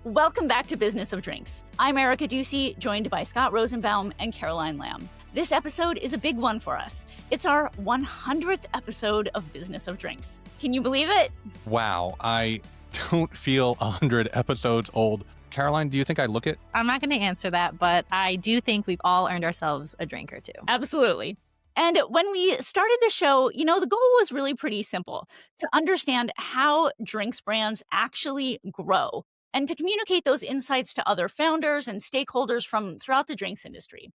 Welcome back to Business of Drinks. I'm Erica Duecy, joined by Scott Rosenbaum and Caroline Lamb. This episode is a big one for us. It's our 100th episode of Business of Drinks. Can you believe it? Wow, I don't feel 100 episodes old. Caroline, do you think I look it? I'm not going to answer that, but I do think we've all earned ourselves a drink or two. Absolutely. And when we started the show, the goal was really pretty simple: to understand how drinks brands actually grow and to communicate those insights to other founders and stakeholders from throughout the drinks industry.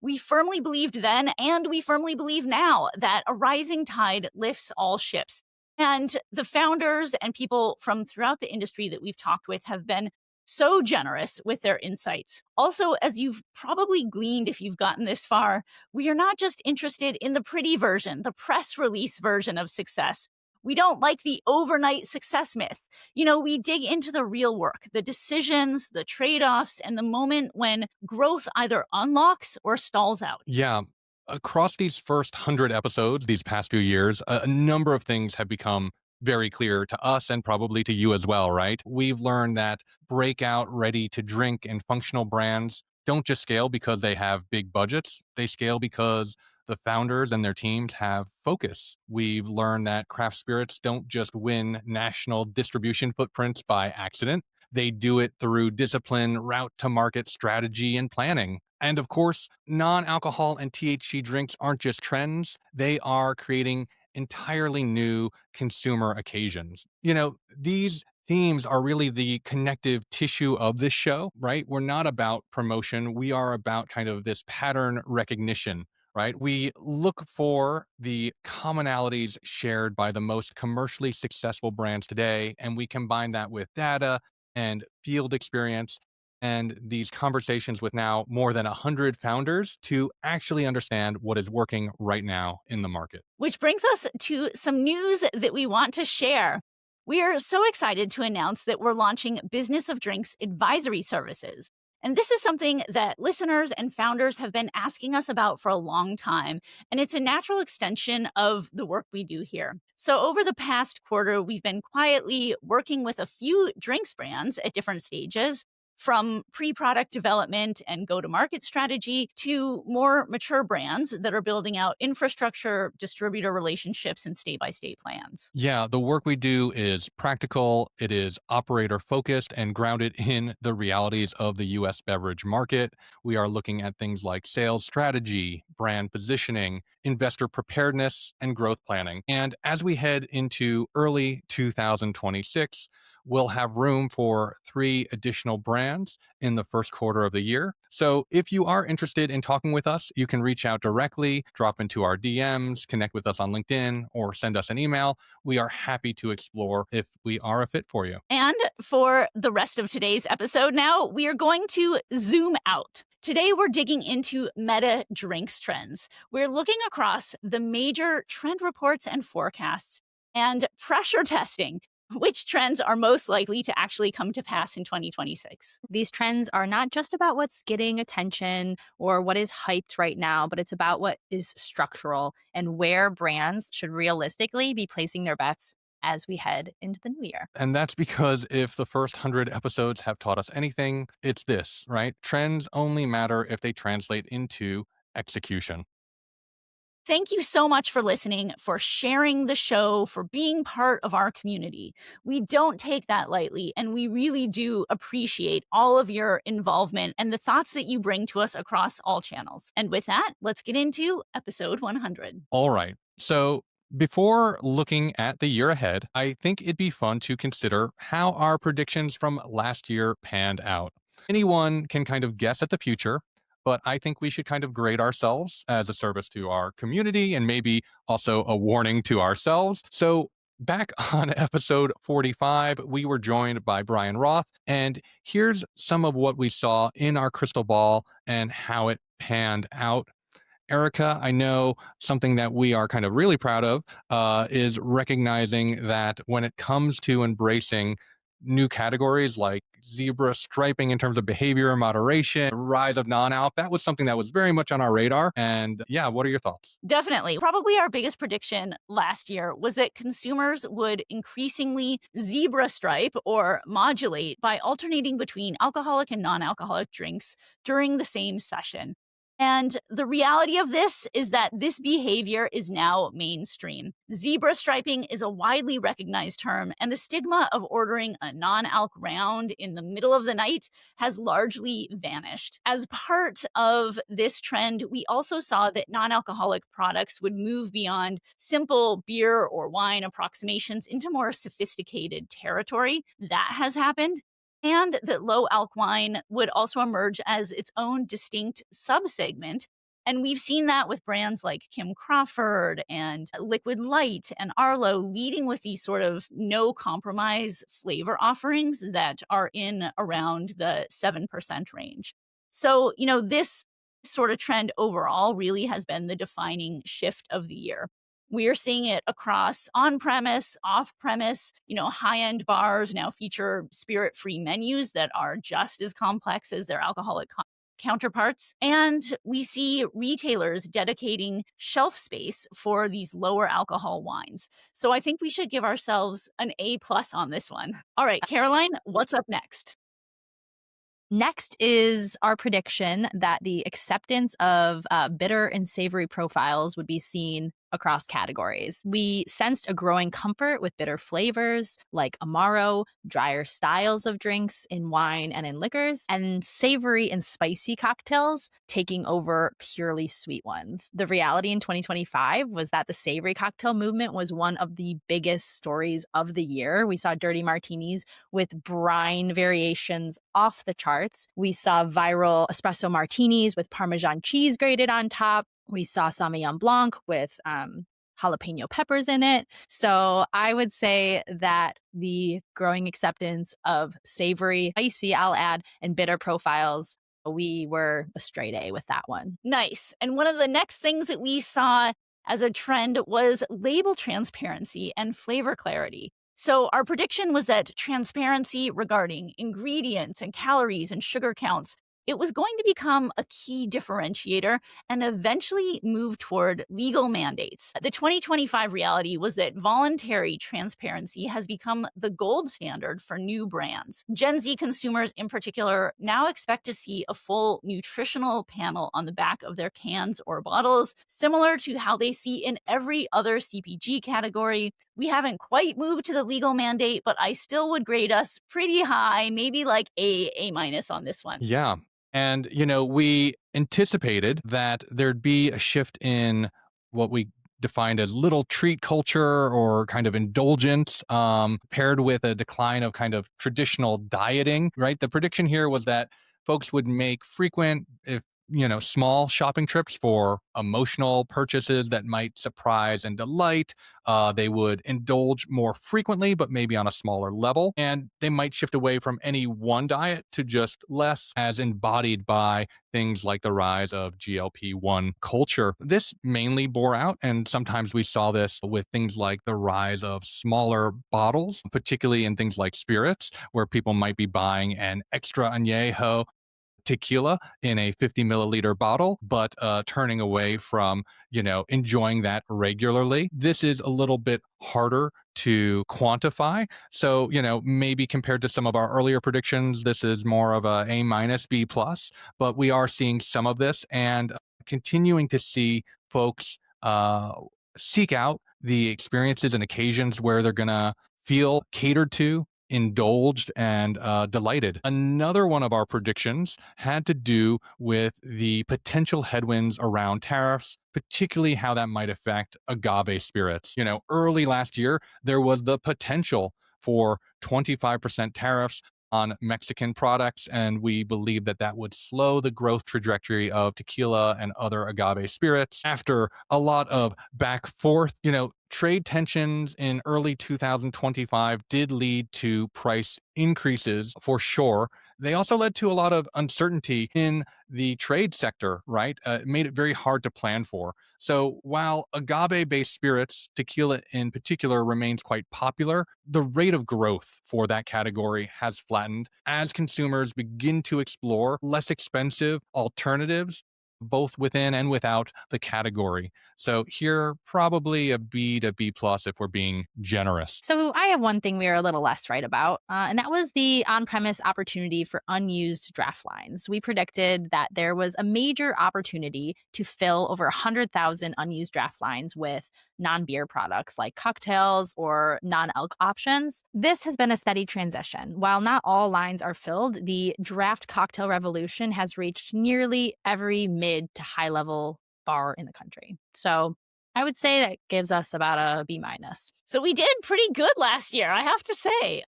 We firmly believed then, and we firmly believe now, that a rising tide lifts all ships. And the founders and people from throughout the industry that we've talked with have been so generous with their insights. Also, as you've probably gleaned if you've gotten this far, we are not just interested in the pretty version, the press release version of success. We don't like the overnight success myth. We dig into the real work, the decisions, the trade-offs, and the moment when growth either unlocks or stalls out. Yeah. Across these first 100 episodes, these past few years, a number of things have become very clear to us and probably to you as well, right? We've learned that breakout, ready to drink and functional brands don't just scale because they have big budgets. They scale because the founders and their teams have focus. We've learned that craft spirits don't just win national distribution footprints by accident. They do it through discipline, route to market strategy, and planning. And of course, non-alcohol and THC drinks aren't just trends. They are creating entirely new consumer occasions. These themes are really the connective tissue of this show, right? We're not about promotion. We are about kind of this pattern recognition, right? We look for the commonalities shared by the most commercially successful brands today, and we combine that with data and field experience and these conversations with now more than 100 founders to actually understand what is working right now in the market. Which brings us to some news that we want to share. We are so excited to announce that we're launching Business of Drinks advisory services. And this is something that listeners and founders have been asking us about for a long time, and it's a natural extension of the work we do here. So over the past quarter, we've been quietly working with a few drinks brands at different stages, from pre-product development and go-to-market strategy to more mature brands that are building out infrastructure, distributor relationships, and state-by-state plans. Yeah, the work we do is practical, it is operator-focused and grounded in the realities of the U.S. beverage market. We are looking at things like sales strategy, brand positioning, investor preparedness, and growth planning. And as we head into early 2026, we'll have room for 3 additional brands in the first quarter of the year. So if you are interested in talking with us, you can reach out directly, drop into our DMs, connect with us on LinkedIn, or send us an email. We are happy to explore if we are a fit for you. And for the rest of today's episode now, we are going to zoom out. Today, we're digging into meta drinks trends. We're looking across the major trend reports and forecasts and pressure testing which trends are most likely to actually come to pass in 2026. These trends are not just about what's getting attention or what is hyped right now, but it's about what is structural and where brands should realistically be placing their bets as we head into the new year. And that's because if the first 100 episodes have taught us anything, it's this, right? Trends only matter if they translate into execution. Thank you so much for listening, for sharing the show, for being part of our community. We don't take that lightly, and we really do appreciate all of your involvement and the thoughts that you bring to us across all channels. And with that, let's get into episode 100. All right. So before looking at the year ahead, I think it'd be fun to consider how our predictions from last year panned out. Anyone can kind of guess at the future, but I think we should kind of grade ourselves as a service to our community and maybe also a warning to ourselves. So back on episode 45, we were joined by Brian Roth, and here's some of what we saw in our crystal ball and how it panned out. Erica, I know something that we are kind of really proud of is recognizing that when it comes to embracing new categories like zebra striping in terms of behavior and moderation, rise of non-alc. That was something that was very much on our radar. And yeah, what are your thoughts? Definitely. Probably our biggest prediction last year was that consumers would increasingly zebra stripe or modulate by alternating between alcoholic and non alcoholic drinks during the same session. And the reality of this is that this behavior is now mainstream. Zebra striping is a widely recognized term, and the stigma of ordering a non alc round in the middle of the night has largely vanished. As part of this trend, we also saw that non alcoholic products would move beyond simple beer or wine approximations into more sophisticated territory. That has happened. And that low alk wine would also emerge as its own distinct subsegment. And we've seen that with brands like Kim Crawford and Liquid Light and Arlo leading with these sort of no compromise flavor offerings that are in around the 7% range. So, this sort of trend overall really has been the defining shift of the year. We're seeing it across on premise, off premise. High end bars now feature spirit free menus that are just as complex as their alcoholic counterparts. And we see retailers dedicating shelf space for these lower alcohol wines. So I think we should give ourselves an A plus on this one. All right, Caroline, what's up next? Next is our prediction that the acceptance of bitter and savory profiles would be seen across categories. We sensed a growing comfort with bitter flavors like Amaro, drier styles of drinks in wine and in liquors, and savory and spicy cocktails taking over purely sweet ones. The reality in 2025 was that the savory cocktail movement was one of the biggest stories of the year. We saw dirty martinis with brine variations off the charts. We saw viral espresso martinis with Parmesan cheese grated on top. We saw Sauvignon Blanc with jalapeno peppers in it. So I would say that the growing acceptance of savory, spicy, I'll add, and bitter profiles, we were a straight A with that one. Nice. And one of the next things that we saw as a trend was label transparency and flavor clarity. So our prediction was that transparency regarding ingredients and calories and sugar counts, it was going to become a key differentiator and eventually move toward legal mandates. The 2025 reality was that voluntary transparency has become the gold standard for new brands. Gen Z consumers in particular now expect to see a full nutritional panel on the back of their cans or bottles, similar to how they see in every other CPG category. We haven't quite moved to the legal mandate, but I still would grade us pretty high, maybe like A minus on this one. Yeah. And, we anticipated that there'd be a shift in what we defined as little treat culture or kind of indulgence, paired with a decline of kind of traditional dieting, right? The prediction here was that folks would make frequent, if small shopping trips for emotional purchases that might surprise and delight. They would indulge more frequently, but maybe on a smaller level. And they might shift away from any one diet to just less, as embodied by things like the rise of GLP-1 culture. This mainly bore out, and sometimes we saw this with things like the rise of smaller bottles, particularly in things like spirits, where people might be buying an extra añejo tequila in a 50 milliliter bottle, but turning away from, enjoying that regularly. This is a little bit harder to quantify. So, maybe compared to some of our earlier predictions, this is more of a A minus, B plus, but we are seeing some of this and continuing to see folks seek out the experiences and occasions where they're going to feel catered to, indulged, and delighted. Another one of our predictions had to do with the potential headwinds around tariffs, particularly how that might affect agave spirits. Early last year, there was the potential for 25% tariffs on Mexican products, and we believe that that would slow the growth trajectory of tequila and other agave spirits. After a lot of back forth, trade tensions in early 2025 did lead to price increases for sure. They also led to a lot of uncertainty in the trade sector, right? It made it very hard to plan for. So while agave based spirits, tequila in particular, remains quite popular, the rate of growth for that category has flattened as consumers begin to explore less expensive alternatives, both within and without the category. So here, probably a B to B plus if we're being generous. So I have one thing we are a little less right about, and that was the on-premise opportunity for unused draft lines. We predicted that there was a major opportunity to fill over 100,000 unused draft lines with non-beer products like cocktails or non-alc options. This has been a steady transition. While not all lines are filled, the draft cocktail revolution has reached nearly every mid to high-level bar in the country. So I would say that gives us about a B minus. So we did pretty good last year, I have to say.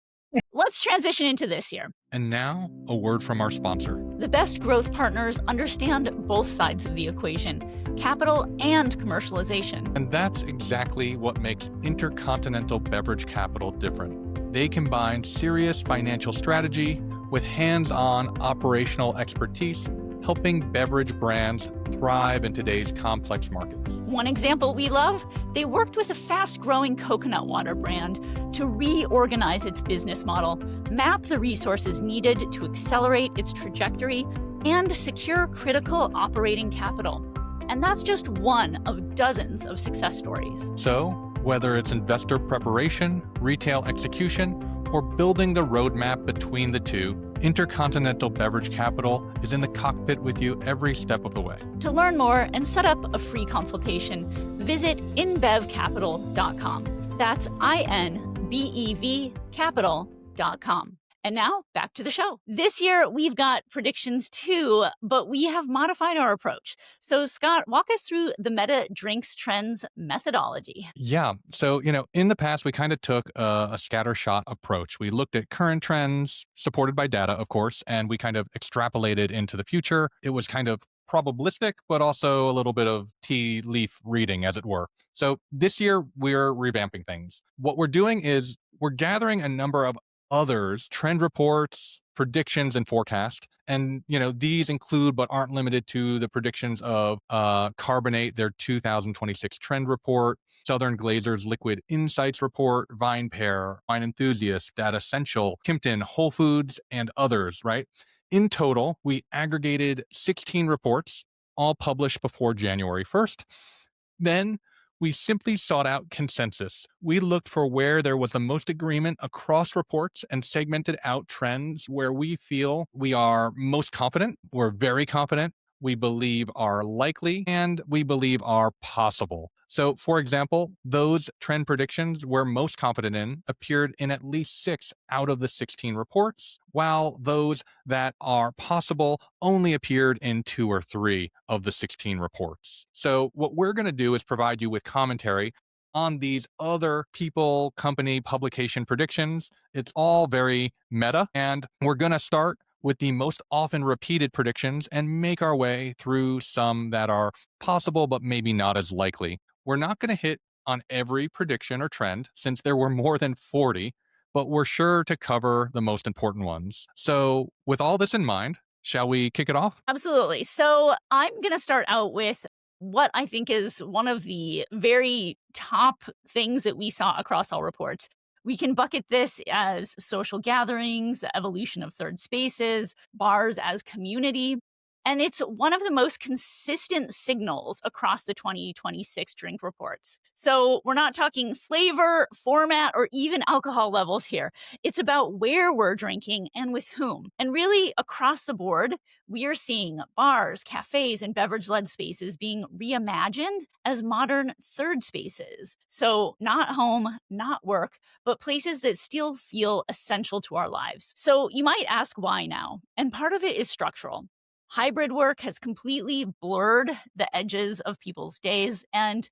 Let's transition into this year. And now, a word from our sponsor. The best growth partners understand both sides of the equation, capital and commercialization. And that's exactly what makes Intercontinental Beverage Capital different. They combine serious financial strategy with hands-on operational expertise, helping beverage brands thrive in today's complex markets. One example we love, they worked with a fast-growing coconut water brand to reorganize its business model, map the resources needed to accelerate its trajectory, and secure critical operating capital. And that's just one of dozens of success stories. So, whether it's investor preparation, retail execution, or building the roadmap between the two, Intercontinental Beverage Capital is in the cockpit with you every step of the way. To learn more and set up a free consultation, visit inbevcapital.com. That's INBEV capital.com. And now, back to the show. This year, we've got predictions too, but we have modified our approach. So, Scott, walk us through the Meta Drinks Trends methodology. Yeah. So, in the past, we kind of took a scattershot approach. We looked at current trends, supported by data, of course, and we kind of extrapolated into the future. It was kind of probabilistic, but also a little bit of tea leaf reading, as it were. So this year, we're revamping things. What we're doing is we're gathering a number of others, trend reports, predictions, and forecast. And, these include but aren't limited to the predictions of Carbonate, their 2026 trend report, Southern Glazer's Liquid Insights report, VinePair, Wine Enthusiast, Data Essential, Kimpton, Whole Foods, and others, right? In total, we aggregated 16 reports, all published before January 1st. Then we simply sought out consensus. We looked for where there was the most agreement across reports and segmented out trends where we feel we are most confident, we're very confident, we believe are likely, and we believe are possible. So, for example, those trend predictions we're most confident in appeared in at least 6 out of the 16 reports, while those that are possible only appeared in 2 or 3 of the 16 reports. So, what we're going to do is provide you with commentary on these other people, company, publication predictions. It's all very meta, and we're going to start with the most often repeated predictions and make our way through some that are possible but maybe not as likely. We're not going to hit on every prediction or trend since there were more than 40, but we're sure to cover the most important ones. So, with all this in mind, shall we kick it off? Absolutely. So, I'm going to start out with what I think is one of the very top things that we saw across all reports. We can bucket this as social gatherings, the evolution of third spaces, bars as community. And it's one of the most consistent signals across the 2026 drink reports. So we're not talking flavor, format, or even alcohol levels here. It's about where we're drinking and with whom. And really, across the board, we are seeing bars, cafes, and beverage-led spaces being reimagined as modern third spaces. So not home, not work, but places that still feel essential to our lives. So you might ask why now. And part of it is structural. Hybrid work has completely blurred the edges of people's days. And,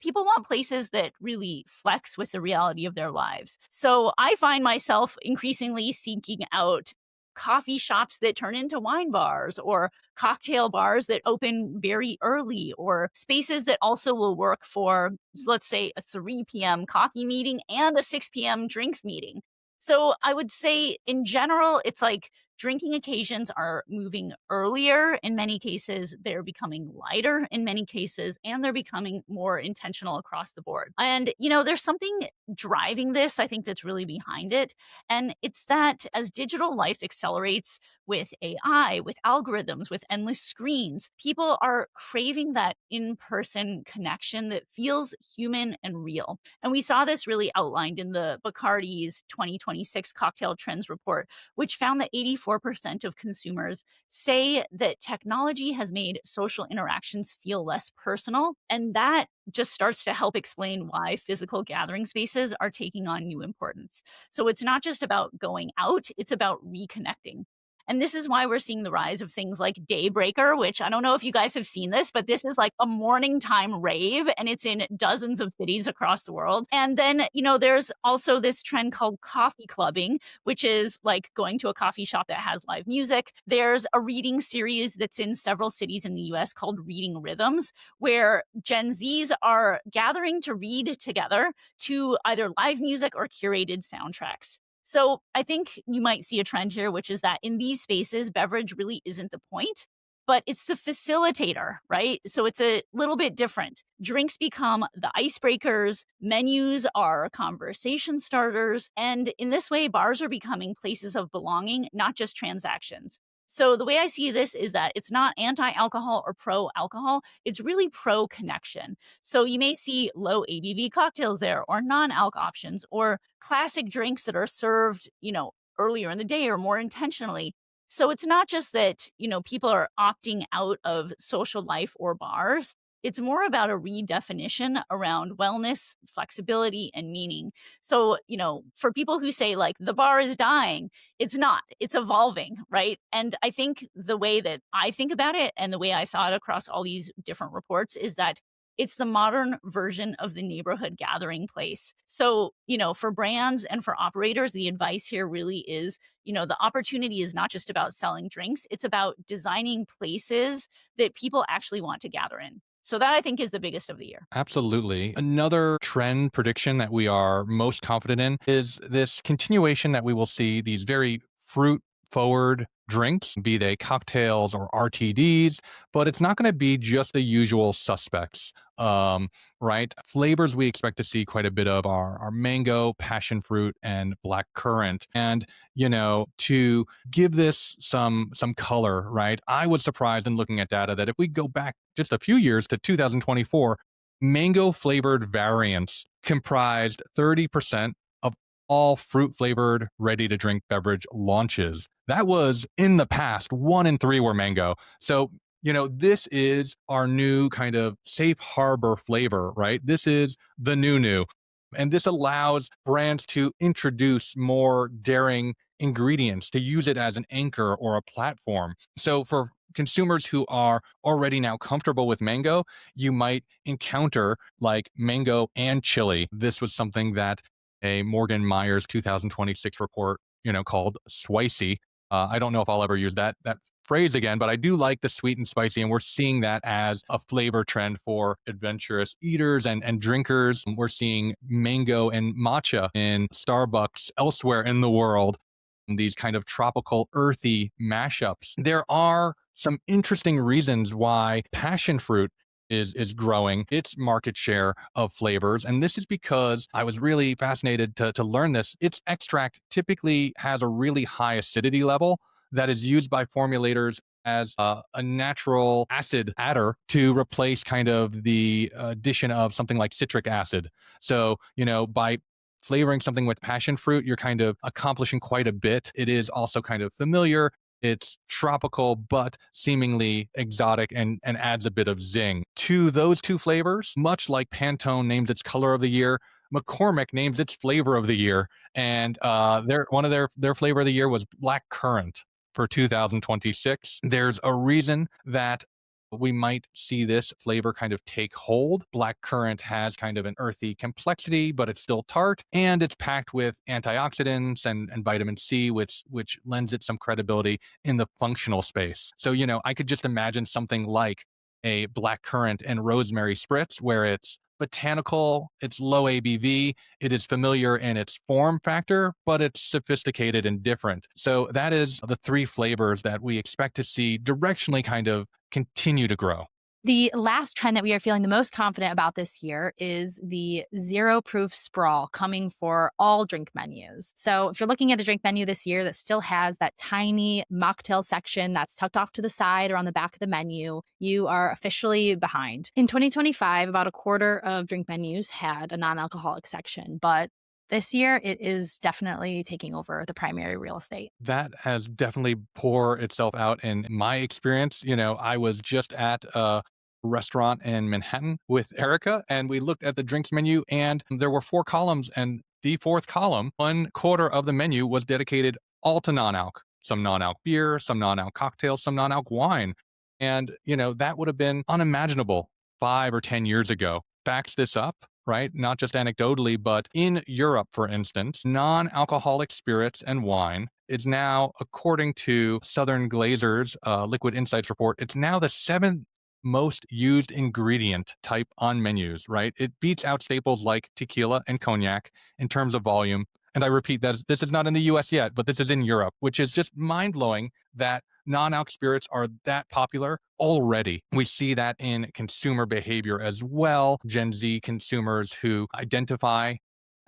people want places that really flex with the reality of their lives. So I find myself increasingly seeking out coffee shops that turn into wine bars or cocktail bars that open very early or spaces that also will work for, let's say, a 3 p.m. coffee meeting and a 6 p.m. drinks meeting. So I would say in general, it's like Drinking occasions are moving earlier. In many cases, they're becoming lighter in many cases, and they're becoming more intentional across the board. And, there's something driving this, I think, that's really behind it. And it's that as digital life accelerates with AI, with algorithms, with endless screens, people are craving that in person connection that feels human and real. And we saw this really outlined in the Bacardi's 2026 Cocktail Trends report, which found that 84% of consumers say that technology has made social interactions feel less personal. And that just starts to help explain why physical gathering spaces are taking on new importance. So it's not just about going out, it's about reconnecting. And this is why we're seeing the rise of things like Daybreaker, which I don't know if you guys have seen this, but this is like a morning time rave and it's in dozens of cities across the world. And then, there's also this trend called coffee clubbing, which is like going to a coffee shop that has live music. There's a reading series that's in several cities in the US called Reading Rhythms, where Gen Zs are gathering to read together to either live music or curated soundtracks. So I think you might see a trend here, which is that in these spaces, beverage really isn't the point, but it's the facilitator, right? So it's a little bit different. Drinks become the icebreakers, menus are conversation starters, and in this way, bars are becoming places of belonging, not just transactions. So the way I see this is that it's not anti-alcohol or pro-alcohol, it's really pro-connection. So you may see low ABV cocktails there or non-alc options or classic drinks that are served, earlier in the day or more intentionally. So it's not just that, people are opting out of social life or bars. It's more about a redefinition around wellness, flexibility, and meaning. So, for people who say like the bar is dying, it's not, it's evolving, right? And I think the way that I think about it and the way I saw it across all these different reports is that it's the modern version of the neighborhood gathering place. So, for brands and for operators, the advice here really is, the opportunity is not just about selling drinks, it's about designing places that people actually want to gather in. So that I think is the biggest of the year. Absolutely. Another trend prediction that we are most confident in is this continuation that we will see these very fruit forward drinks, be they cocktails or RTDs, but it's not going to be just the usual suspects. Right? Flavors we expect to see quite a bit of are mango, passion fruit, and black currant. And, to give this some color, right? I was surprised in looking at data that if we go back just a few years to 2024, mango flavored variants comprised 30% of all fruit flavored ready to drink beverage launches. That was in the past, 1 in 3 were mango. So, this is our new kind of safe harbor flavor, right? This is the new. And this allows brands to introduce more daring ingredients, to use it as an anchor or a platform. So for consumers who are already now comfortable with mango, you might encounter like mango and chili. This was something that a Morgan Myers 2026 report, called Swicy. I don't know if I'll ever use that phrase again, but I do like the sweet and spicy, and we're seeing that as a flavor trend for adventurous eaters and drinkers. We're seeing mango and matcha in Starbucks elsewhere in the world, these kind of tropical, earthy mashups. There are some interesting reasons why passion fruit is growing its market share of flavors. And this is because I was really fascinated to learn this. Its extract typically has a really high acidity level that is used by formulators as a natural acid adder to replace kind of the addition of something like citric acid. So, by flavoring something with passion fruit, you're kind of accomplishing quite a bit. It is also kind of familiar. It's tropical, but seemingly exotic and adds a bit of zing to those two flavors. Much like Pantone names its color of the year, McCormick names its flavor of the year. And one of their flavor of the year was black currant for 2026. There's a reason that we might see this flavor kind of take hold. Black currant has kind of an earthy complexity, but it's still tart, and it's packed with antioxidants and vitamin C, which lends it some credibility in the functional space. So, I could just imagine something like a black currant and rosemary spritz where it's botanical, it's low ABV, it is familiar in its form factor, but it's sophisticated and different. So that is the three flavors that we expect to see directionally kind of continue to grow. The last trend that we are feeling the most confident about this year is the zero proof sprawl coming for all drink menus. So, if you're looking at a drink menu this year that still has that tiny mocktail section that's tucked off to the side or on the back of the menu, you are officially behind. In 2025, about a quarter of drink menus had a non alcoholic section, but this year it is definitely taking over the primary real estate. That has definitely poured itself out in my experience. I was just at a restaurant in Manhattan with Erica, and we looked at the drinks menu, and there were four columns, and the fourth column, one quarter of the menu was dedicated all to non-alc. Some non-alc beer, some non-alc cocktails, some non-alc wine. And, that would have been unimaginable 5 or 10 years ago. Backs this up, right? Not just anecdotally, but in Europe, for instance, non alcoholic spirits and wine is now, according to Southern Glazer's Liquid Insights report, it's now the seventh most used ingredient type on menus, right? It beats out staples like tequila and cognac in terms of volume. And I repeat that this is not in the US yet, but this is in Europe, which is just mind blowing that non-alc spirits are that popular already. We see that in consumer behavior as well. Gen Z consumers who identify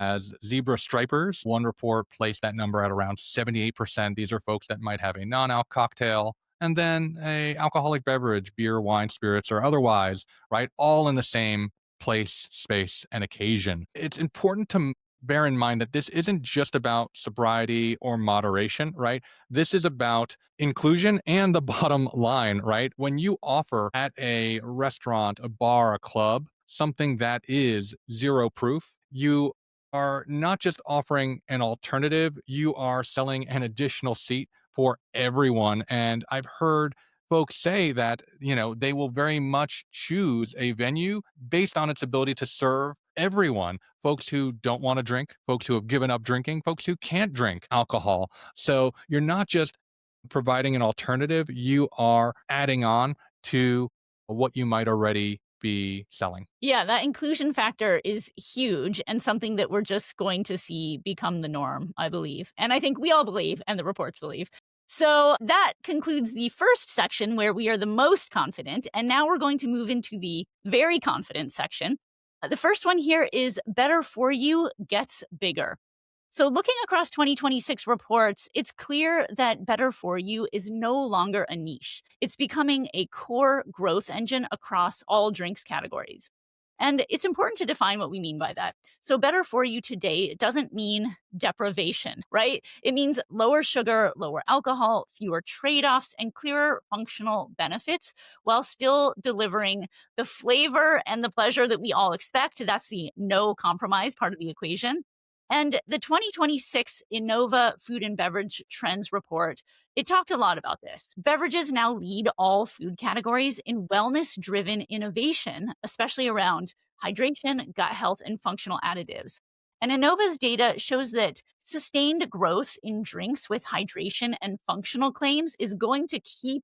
as zebra stripers. One report placed that number at around 78%. These are folks that might have a non-alc cocktail and then a alcoholic beverage, beer, wine, spirits, or otherwise, right? All in the same place, space, and occasion. It's important to bear in mind that this isn't just about sobriety or moderation, right? This is about inclusion and the bottom line, right? When you offer at a restaurant, a bar, a club, something that is zero proof, you are not just offering an alternative, you are selling an additional seat for everyone. And I've heard folks say that, they will very much choose a venue based on its ability to serve everyone, folks who don't want to drink, folks who have given up drinking, folks who can't drink alcohol. So you're not just providing an alternative, you are adding on to what you might already be selling. Yeah, that inclusion factor is huge and something that we're just going to see become the norm, I believe. And I think we all believe, and the reports believe. So that concludes the first section where we are the most confident. And now we're going to move into the very confident section. The first one here is better for you gets bigger. So, looking across 2026 reports, it's clear that better for you is no longer a niche. It's becoming a core growth engine across all drinks categories. And it's important to define what we mean by that. So, better for you today doesn't mean deprivation, right? It means lower sugar, lower alcohol, fewer trade offs, and clearer functional benefits while still delivering the flavor and the pleasure that we all expect. That's the no compromise part of the equation. And the 2026 Innova Food and Beverage Trends Report, it talked a lot about this. Beverages now lead all food categories in wellness-driven innovation, especially around hydration, gut health, and functional additives. And Innova's data shows that sustained growth in drinks with hydration and functional claims is going to keep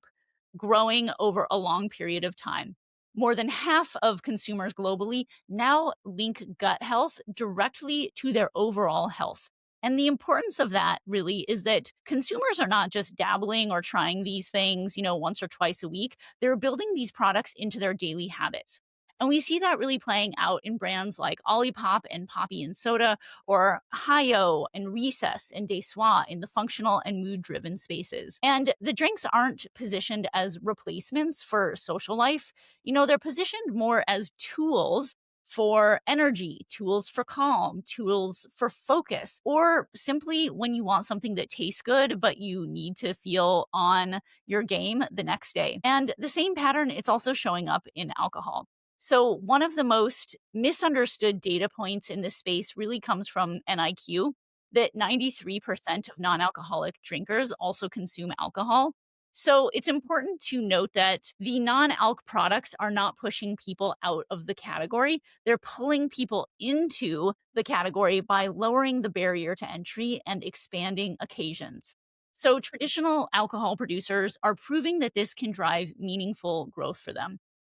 growing over a long period of time. More than half of consumers globally now link gut health directly to their overall health. And the importance of that really is that consumers are not just dabbling or trying these things, once or twice a week. They're building these products into their daily habits. And we see that really playing out in brands like Olipop and Poppy and Soda, or Hayo and Recess and Dessois in the functional and mood driven spaces. And the drinks aren't positioned as replacements for social life. They're positioned more as tools for energy, tools for calm, tools for focus, or simply when you want something that tastes good, but you need to feel on your game the next day. And the same pattern, it's also showing up in alcohol. So, one of the most misunderstood data points in this space really comes from NIQ, that 93% of non alcoholic drinkers also consume alcohol. So, it's important to note that the non alc products are not pushing people out of the category. They're pulling people into the category by lowering the barrier to entry and expanding occasions. So, traditional alcohol producers are proving that this can drive meaningful growth for them.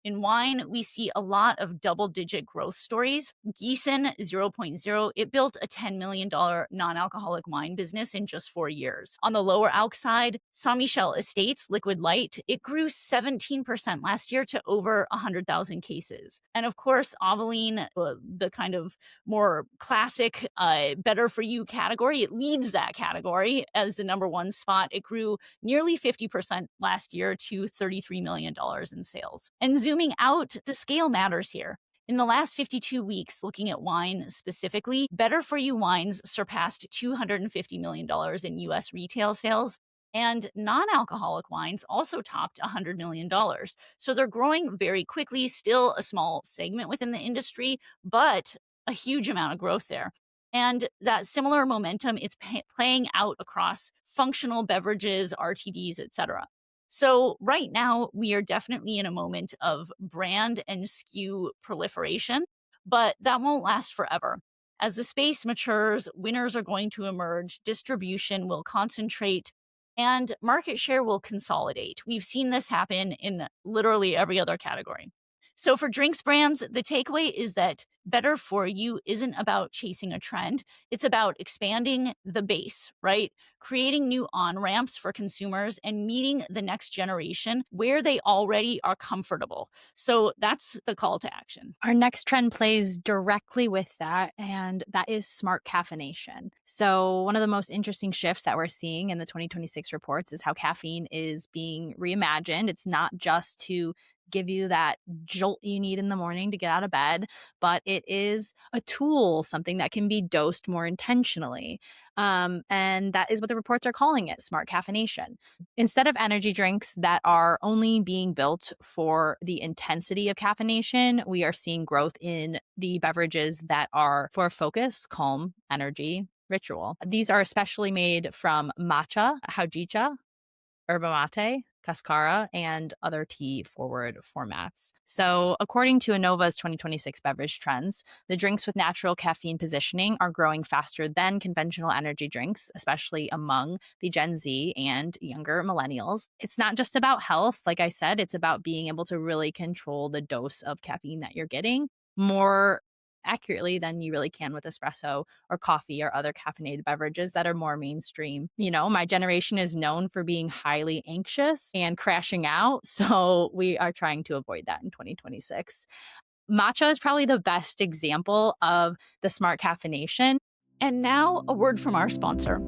In wine, we see a lot of double-digit growth stories. Gießen 0.0, it built a $10 million non-alcoholic wine business in just 4 years. On the lower alc side, Saint Michel Estates Liquid Light, it grew 17% last year to over 100,000 cases. And of course, Aveline, the kind of more classic, better for you category, it leads that category as the number one spot. It grew nearly 50% last year to $33 million in sales. And zooming out, the scale matters here. In the last 52 weeks, looking at wine specifically, better for you wines surpassed $250 million in US retail sales. And non alcoholic wines also topped $100 million. So they're growing very quickly, still a small segment within the industry, but a huge amount of growth there. And that similar momentum, it's playing out across functional beverages, RTDs, etc. So right now, we are definitely in a moment of brand and SKU proliferation, but that won't last forever. As the space matures, winners are going to emerge, distribution will concentrate, and market share will consolidate. We've seen this happen in literally every other category. So for drinks brands, the takeaway is that better for you isn't about chasing a trend. It's about expanding the base, right? Creating new on ramps for consumers and meeting the next generation where they already are comfortable. So that's the call to action. Our next trend plays directly with that, and that is smart caffeination. So, one of the most interesting shifts that we're seeing in the 2026 reports is how caffeine is being reimagined. It's not just to give you that jolt you need in the morning to get out of bed, but it is a tool, something that can be dosed more intentionally. And that is what the reports are calling it, smart caffeination. Instead of energy drinks that are only being built for the intensity of caffeination, we are seeing growth in the beverages that are for focus, calm, energy, ritual. These are especially made from matcha, hojicha, yerba mate, cascara, and other tea forward formats. So, according to Innova's 2026 beverage trends, the drinks with natural caffeine positioning are growing faster than conventional energy drinks, especially among the Gen Z and younger millennials. It's not just about health, like I said, it's about being able to really control the dose of caffeine that you're getting more accurately than you really can with espresso or coffee or other caffeinated beverages that are more mainstream. You know, my generation is known for being highly anxious and crashing out. So we are trying to avoid that in 2026. Matcha is probably the best example of the smart caffeination. And now, a word from our sponsor.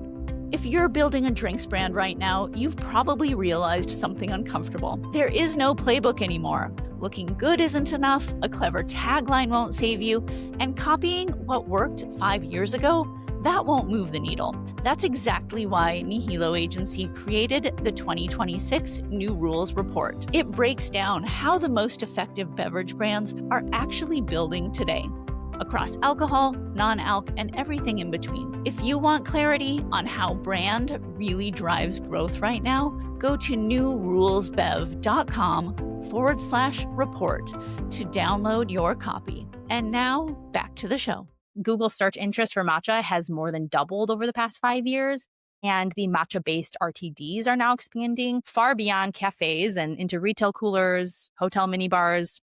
If you're building a drinks brand right now, you've probably realized something uncomfortable. There is no playbook anymore. Looking good isn't enough, a clever tagline won't save you, and copying what worked 5 years ago, that won't move the needle. That's exactly why Nihilo Agency created the 2026 New Rules Report. It breaks down how the most effective beverage brands are actually building today, across alcohol, non-alc, and everything in between. If you want clarity on how brand really drives growth right now, go to newrulesbev.com/report to download your copy. And now, back to the show. Google search interest for matcha has more than doubled over the past 5 years. And the matcha-based RTDs are now expanding far beyond cafes and into retail coolers, hotel minibars,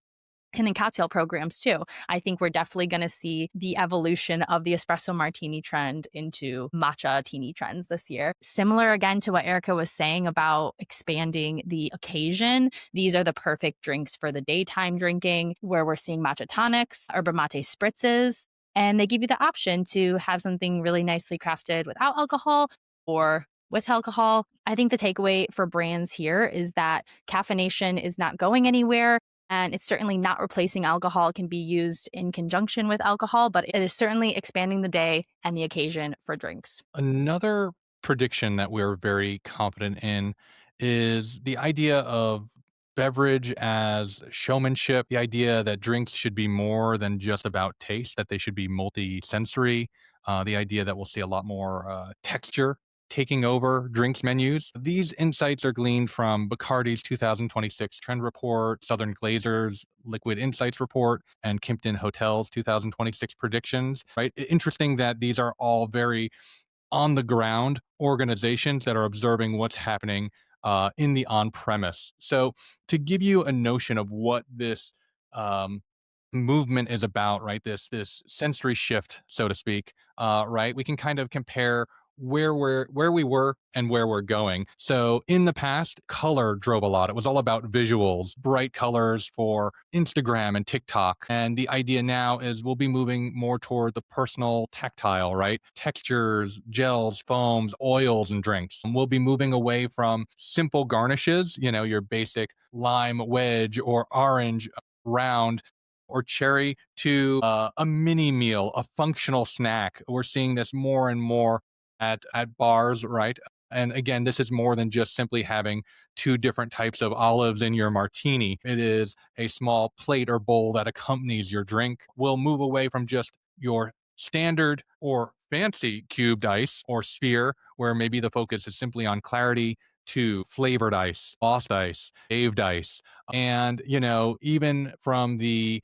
and in cocktail programs too. I think we're definitely going to see the evolution of the espresso martini trend into matcha teeny trends this year. Similar again to what Erica was saying about expanding the occasion. These are the perfect drinks for the daytime drinking, where we're seeing matcha tonics, yerba mate spritzes, and they give you the option to have something really nicely crafted without alcohol or with alcohol. I think the takeaway for brands here is that caffeination is not going anywhere. And it's certainly not replacing alcohol. It can be used in conjunction with alcohol, but it is certainly expanding the day and the occasion for drinks. Another prediction that we're very confident in is the idea of beverage as showmanship, the idea that drinks should be more than just about taste, that they should be multi-sensory, the idea that we'll see a lot more texture taking over drinks menus. These insights are gleaned from Bacardi's 2026 Trend Report, Southern Glazer's Liquid Insights Report, and Kimpton Hotel's 2026 predictions, right? Interesting that these are all very on the ground organizations that are observing what's happening in the on premise. So, to give you a notion of what this um, movement is about, right? This sensory shift, so to speak, right? We can kind of compare where we were and where we're going. So in the past, color drove a lot. It was all about visuals, bright colors for Instagram and TikTok. And the idea now is we'll be moving more toward the personal tactile, right? Textures, gels, foams, oils, and drinks. And we'll be moving away from simple garnishes, your basic lime wedge or orange round or cherry, to a mini meal, a functional snack. We're seeing this more and more at bars, right? And again, this is more than just simply having two different types of olives in your martini. It is a small plate or bowl that accompanies your drink. We'll move away from just your standard or fancy cubed ice or sphere, where maybe the focus is simply on clarity, to flavored ice, lost ice, shaved ice. And, even from the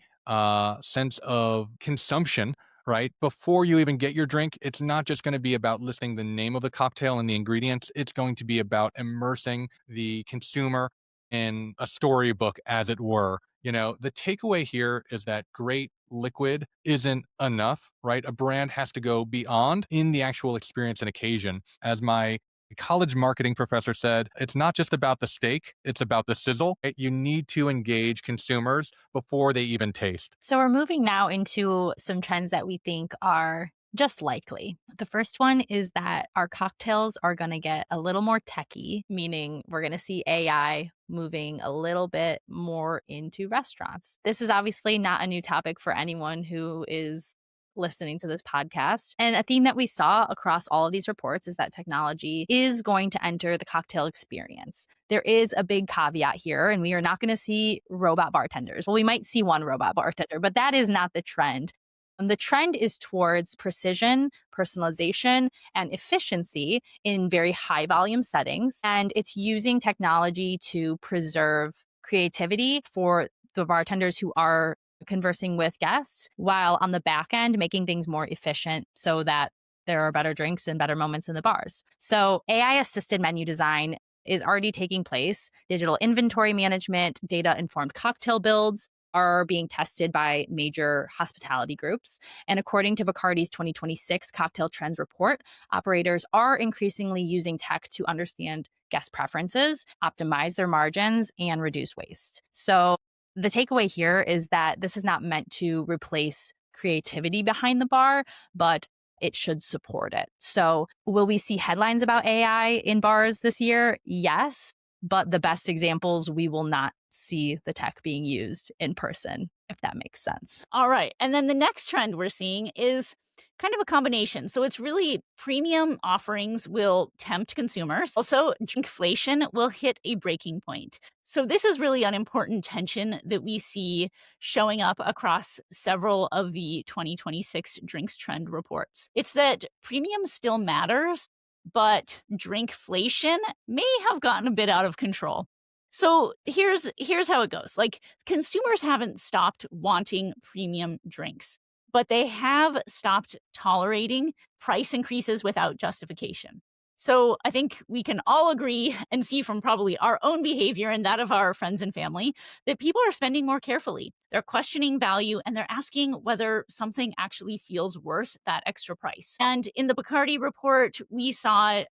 sense of consumption, right? Before you even get your drink, it's not just going to be about listing the name of the cocktail and the ingredients. It's going to be about immersing the consumer in a storybook, as it were. The takeaway here is that great liquid isn't enough, right? A brand has to go beyond in the actual experience and occasion. As my college marketing professor said, it's not just about the steak, it's about the sizzle. Right? You need to engage consumers before they even taste. So we're moving now into some trends that we think are just likely. The first one is that our cocktails are going to get a little more techy, meaning we're going to see AI moving a little bit more into restaurants. This is obviously not a new topic for anyone who is listening to this podcast. And a theme that we saw across all of these reports is that technology is going to enter the cocktail experience. There is a big caveat here, and we are not going to see robot bartenders. Well, we might see one robot bartender, but that is not the trend. The trend is towards precision, personalization, and efficiency in very high volume settings. And it's using technology to preserve creativity for the bartenders who are conversing with guests, while on the back end, making things more efficient so that there are better drinks and better moments in the bars. So, AI assisted menu design is already taking place. Digital inventory management, data informed cocktail builds are being tested by major hospitality groups. And according to Bacardi's 2026 Cocktail Trends Report, operators are increasingly using tech to understand guest preferences, optimize their margins, and reduce waste. So the takeaway here is that this is not meant to replace creativity behind the bar, but it should support it. So, will we see headlines about AI in bars this year? Yes. But the best examples, we will not see the tech being used in person, if that makes sense. All right. And then the next trend we're seeing is kind of a combination. So it's really premium offerings will tempt consumers. Also, drinkflation will hit a breaking point. So this is really an important tension that we see showing up across several of the 2026 drinks trend reports. It's that premium still matters, but drinkflation may have gotten a bit out of control. So here's how it goes. Like, consumers haven't stopped wanting premium drinks, but they have stopped tolerating price increases without justification. So I think we can all agree and see from probably our own behavior and that of our friends and family that people are spending more carefully. They're questioning value and they're asking whether something actually feels worth that extra price. And in the Bacardi report, we saw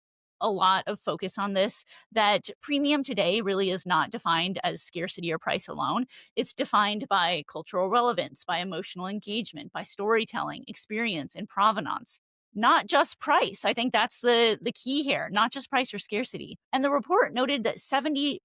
a lot of focus on this, that premium today really is not defined as scarcity or price alone. It's defined by cultural relevance, by emotional engagement, by storytelling, experience, and provenance. Not just price. I think that's the key here, not just price or scarcity. And the report noted that 70%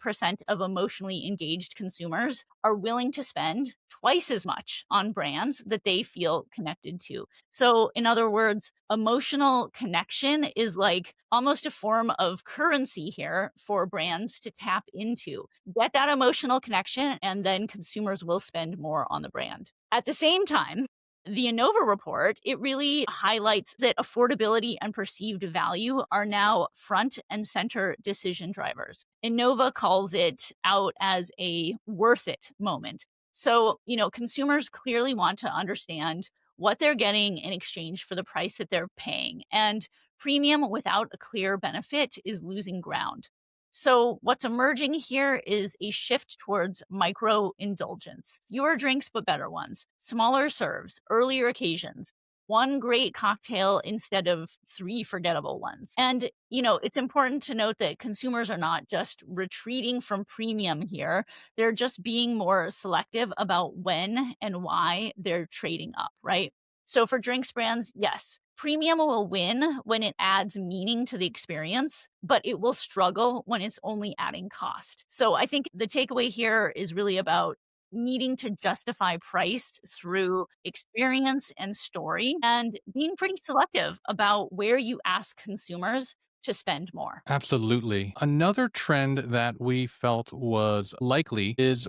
of emotionally engaged consumers are willing to spend twice as much on brands that they feel connected to. So, in other words, emotional connection is like almost a form of currency here for brands to tap into. Get that emotional connection, and then consumers will spend more on the brand. At the same time, the Innova report, it really highlights that affordability and perceived value are now front and center decision drivers. Innova calls it out as a worth it moment. So, consumers clearly want to understand what they're getting in exchange for the price that they're paying. And premium without a clear benefit is losing ground. So, what's emerging here is a shift towards micro indulgence. Fewer drinks, but better ones. Smaller serves, earlier occasions. One great cocktail instead of three forgettable ones. And, it's important to note that consumers are not just retreating from premium here. They're just being more selective about when and why they're trading up, right? So for drinks brands, yes, premium will win when it adds meaning to the experience, but it will struggle when it's only adding cost. So I think the takeaway here is really about needing to justify price through experience and story and being pretty selective about where you ask consumers to spend more. Absolutely. Another trend that we felt was likely is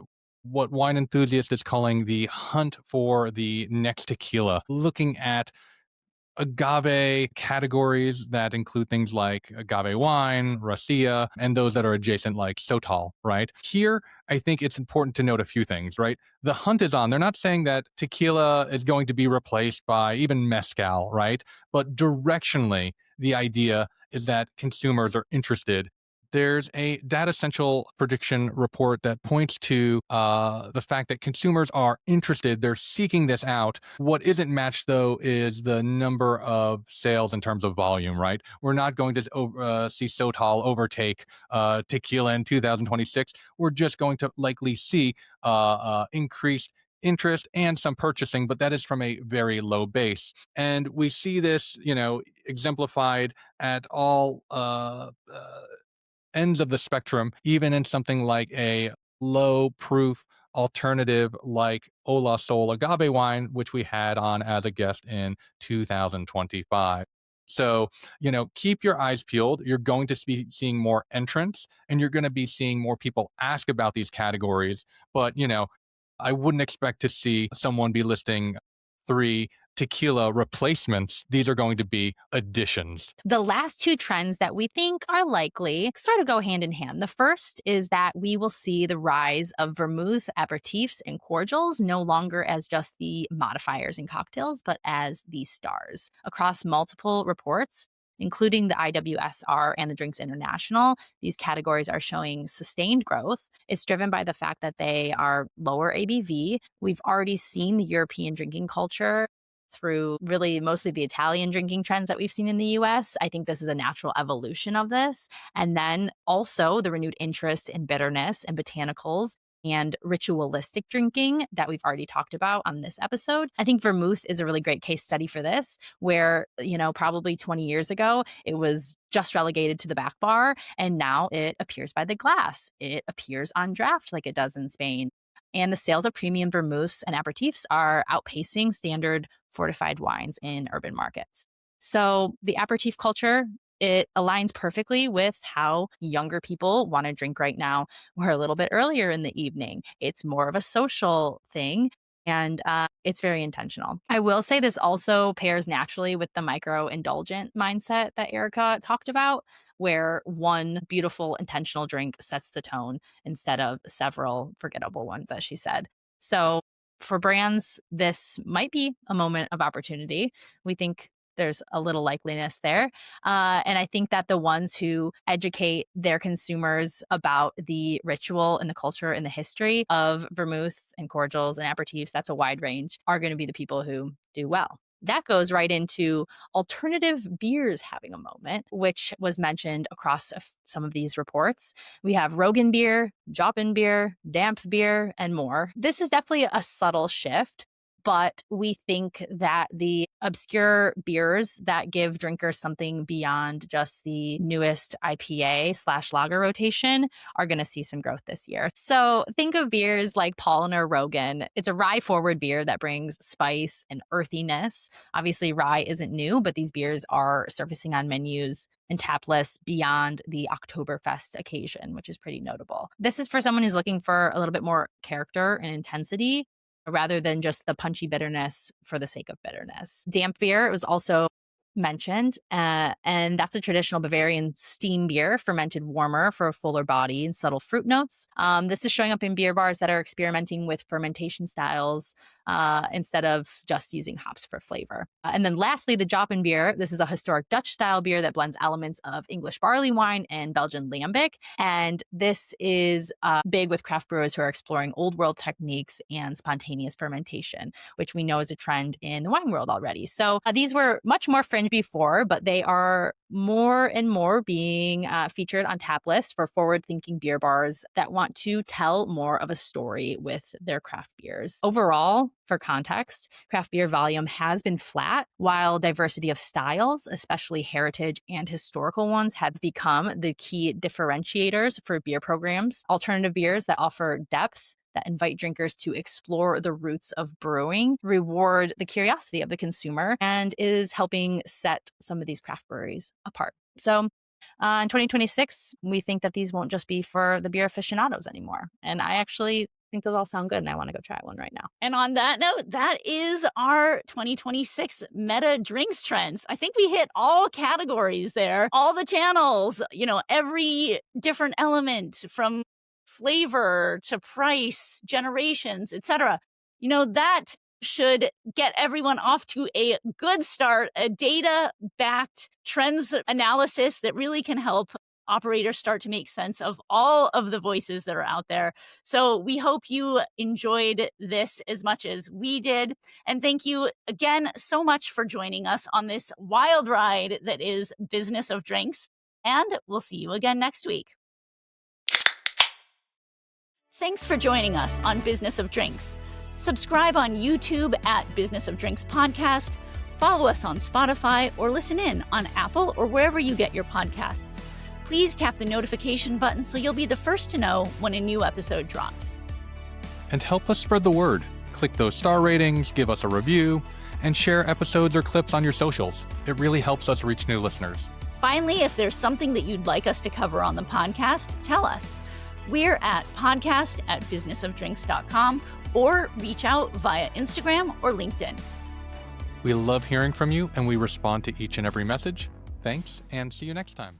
what wine enthusiast is calling the hunt for the next tequila, looking at agave categories that include things like agave wine, racia, and those that are adjacent like Sotal, right? Here, I think it's important to note a few things, right? The hunt is on. They're not saying that tequila is going to be replaced by even mezcal, right? But directionally, the idea is that consumers are interested. There's a Data Central prediction report that points to the fact that consumers are interested. They're seeking this out. What isn't matched, though, is the number of sales in terms of volume, right? We're not going to see Sotal overtake tequila in 2026. We're just going to likely see increased interest and some purchasing, but that is from a very low base. And we see this, exemplified at all ends of the spectrum, even in something like a low proof alternative like Ola Sol agave wine, which we had on as a guest in 2025. So, keep your eyes peeled. You're going to be seeing more entrants and you're going to be seeing more people ask about these categories. But, I wouldn't expect to see someone be listing three tequila replacements. These are going to be additions. The last two trends that we think are likely sort of go hand in hand. The first is that we will see the rise of vermouth, aperitifs, and cordials no longer as just the modifiers in cocktails, but as the stars. Across multiple reports, including the IWSR and the Drinks International, these categories are showing sustained growth. It's driven by the fact that they are lower ABV. We've already seen the European drinking culture through really mostly the Italian drinking trends that we've seen in the US. I think this is a natural evolution of this. And then also the renewed interest in bitterness and botanicals and ritualistic drinking that we've already talked about on this episode. I think vermouth is a really great case study for this, where, probably 20 years ago, it was just relegated to the back bar. And now it appears by the glass. It appears on draft like it does in Spain. And the sales of premium vermouths and aperitifs are outpacing standard fortified wines in urban markets. So the aperitif culture, it aligns perfectly with how younger people want to drink right now. We're a little bit earlier in the evening. It's more of a social thing. And it's very intentional. I will say this also pairs naturally with the micro indulgent mindset that Erica talked about, where one beautiful intentional drink sets the tone instead of several forgettable ones, as she said. So for brands, this might be a moment of opportunity. We think there's a little likeliness there. And I think that the ones who educate their consumers about the ritual and the culture and the history of vermouths and cordials and aperitifs, that's a wide range, are going to be the people who do well. That goes right into alternative beers having a moment, which was mentioned across some of these reports. We have Rogan beer, Joppin beer, Damp beer, and more. This is definitely a subtle shift, but we think that the obscure beers that give drinkers something beyond just the newest IPA/lager rotation are going to see some growth this year. So think of beers like Paulaner Rogan. It's a rye forward beer that brings spice and earthiness. Obviously, rye isn't new, but these beers are surfacing on menus and tap lists beyond the Oktoberfest occasion, which is pretty notable. This is for someone who's looking for a little bit more character and intensity rather than just the punchy bitterness for the sake of bitterness. Damp beer was also mentioned, and that's a traditional Bavarian steam beer, fermented warmer for a fuller body and subtle fruit notes. This is showing up in beer bars that are experimenting with fermentation styles instead of just using hops for flavor. And then lastly, the Joppen beer. This is a historic Dutch style beer that blends elements of English barley wine and Belgian lambic. And this is big with craft brewers who are exploring old world techniques and spontaneous fermentation, which we know is a trend in the wine world already. So these were much more fringe before, but they are more and more being featured on tap lists for forward-thinking beer bars that want to tell more of a story with their craft beers. Overall, for context, craft beer volume has been flat, while diversity of styles, especially heritage and historical ones, have become the key differentiators for beer programs. Alternative beers that offer depth, that invite drinkers to explore the roots of brewing, reward the curiosity of the consumer, and is helping set some of these craft breweries apart. So in 2026, we think that these won't just be for the beer aficionados anymore. And I actually think those all sound good, and I want to go try one right now. And on that note, that is our 2026 meta drinks trends. I think we hit all categories there, all the channels, every different element from flavor to price, generations, etc. That should get everyone off to a good start, a data-backed trends analysis that really can help operators start to make sense of all of the voices that are out there. So we hope you enjoyed this as much as we did. And thank you again so much for joining us on this wild ride that is Business of Drinks. And we'll see you again next week. Thanks for joining us on Business of Drinks. Subscribe on YouTube at Business of Drinks Podcast, follow us on Spotify, or listen in on Apple or wherever you get your podcasts. Please tap the notification button so you'll be the first to know when a new episode drops. And help us spread the word. Click those star ratings, give us a review, and share episodes or clips on your socials. It really helps us reach new listeners. Finally, if there's something that you'd like us to cover on the podcast, tell us. We're at podcast@businessofdrinks.com or reach out via Instagram or LinkedIn. We love hearing from you, and we respond to each and every message. Thanks, and see you next time.